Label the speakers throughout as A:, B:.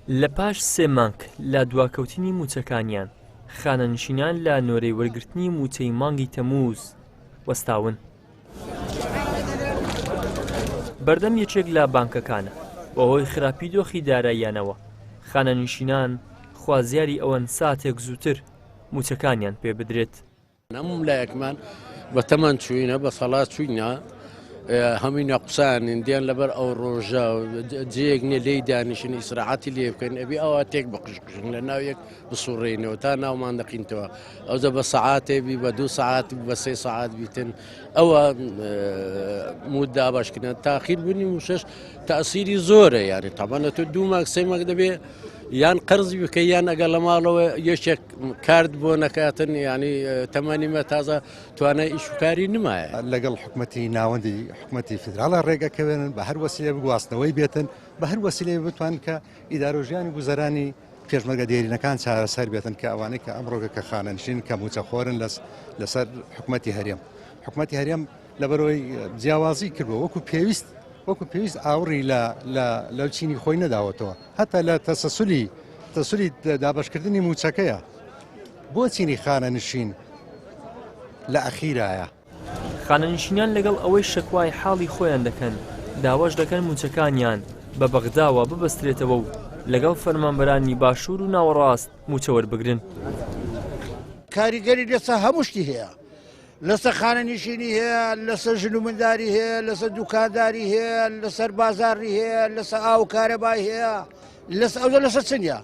A: لە پاش 3 مانگ لە دواکەوتنی موچەکانیان خانەنشینان لە نۆرەی وەرگرتنی موچەی مانگی تەمووز وەستاون. بەردەم یەکێک لە بانکەکانە بەهۆی خراپی دۆخی داراییانەوە خانەنشینان خوازیاری ئەوەن ساتێک زووتر موچەکانیان پێ بدرێت.
B: هەموو لایەکمان بە تەمەند چووینە بە سەڵات چووینە هەمووی قسان دیان لەبەر ئەو ڕۆژە جەیەک نێ لێی دانیشن ئیسراحەتی لێ بکەن ئەبی ئەوە تێک بقشقشن لە ناویەک بسوڕێنەوە تا ناومان دەقینتەوە ئەوجە بە سەعاتێبی بە 2 سەعات بە 3 سەعات بیتن ئەوە مودا باشکردن تاخیر بوونی موشەش تەئسیری زۆرە یانی تەمەنە تۆ 2 مانگ 3 مانگ دەبێ یان قەرزی بکە یان ئەگەر لە ماڵەوە یەکێک کارد بۆ نەکاتن ینی تەمەنیمە تازە توانای ئیشوکاری نمایە
C: لەگەڵ حکومەتی ناوەندی حکومەتی فدراڵە ڕێگەکەوێنن بە هەر وەسیلە بگواستنەوەی بێتن بە هەر وەسیلەیە بتوان کە ئیدارۆژیانی گوزەرانی پێشمەرگە دێرینەکان چارەسەر بێتن کە ئەوانەی کە ئەمڕۆگە کە خانەنشین کە موچەخۆرن لەسەر حکومەتی هەرێم. حکومەتی هەرێم لەبەرەوەی جیاوازی کردووە وەکو پێویست ئاوڕی لە چینی خۆی نەداوەتەوە هەتا لە تەسەسولی دابەشکردنی موچەکەیە بۆ چینی خانەنشین لە ئەخیرایە.
A: خانەنشینان لەگەڵ ئەوەی شەکوای حاڵی خۆیان دەکەن داواش دەکەن موچەکانیان بە بەغداوە ببەسترێتەوە و لەگەڵ فەرمانبەرانی باشوور و ناوەڕاست موچە وەربگرن.
D: کاریگەری لەسەر هەموو شتی هەیە، لەسەر خانەنشینی هەیە، لەسەر ژن و منداری هەیە، لەسەر دوکانداری هەیە، لەسەر بازاڕی هەیە، لەسەر ئاو کارەبای هەیە، ئەوە لەسەر چنیە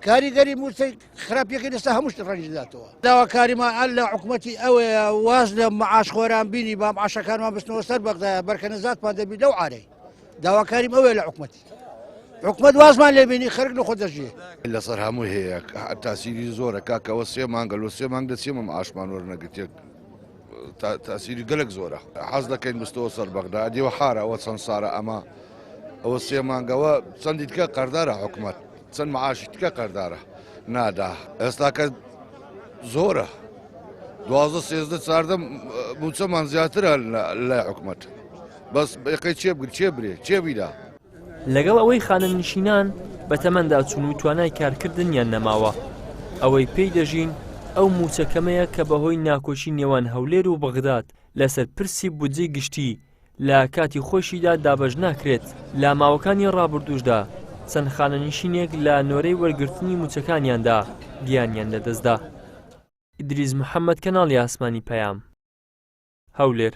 D: کاریگەری موچەی خراپیەکەی لەسەر هەموو شت ڕەنجداتەوە. داواکاریمان ئەل لە حکومەتی ئەوەیە واز لە معاش خۆران بینی با معاشەکانمان بستنەوە سەر بەغدایە بەرکەنەزاتمان دەبی لەو عارەی داواکاریم ئەوەیە لە حکومەتی حکومەت وازمان لێ بینی خەرک لە خۆ دەژێ
E: لەسەر هەموو هەیە تاسیری زۆرە کاکەوە 3 مانگە لە 3 مانگ دەچێمە معاشمان وەرنەگرتێک تاسیری گەلک زۆرە حەز دەکەین بستەوە سەر بەغدا دیوە حارە ئەوە چەند سارە ئەمە ئەوە 3 مانگەوە چەندی تکە قەردارە حکومەت چەند معاشی تکە قەردارە نادا ئێستاکە زۆرە 12 13 موچەمان زیاترە لای حکومەت بەس بەقەی چێ بیدا.
A: لەگەڵ ئەوەی خانەنشینان بە تەمەندا چوون و توانای کارکردنیان نەماوە ئەوەی پێی دەژین ئەو موچەکەمەیە کە بەهۆی ناکۆچی نێوان هەولێر و بەغداد لەسەر پرسی بودجەی گشتی لە کاتی خۆشیدا دابەش ناکرێت. لە ماوەکانی ڕابردووشدا چەند خانەنشینێک لە نۆرەی وەرگرتنی موچەکانیاندا گیانیان لەدەستدا. ئیدریس محەممەد کەناڵی ئاسمانی پەیام هەولێر.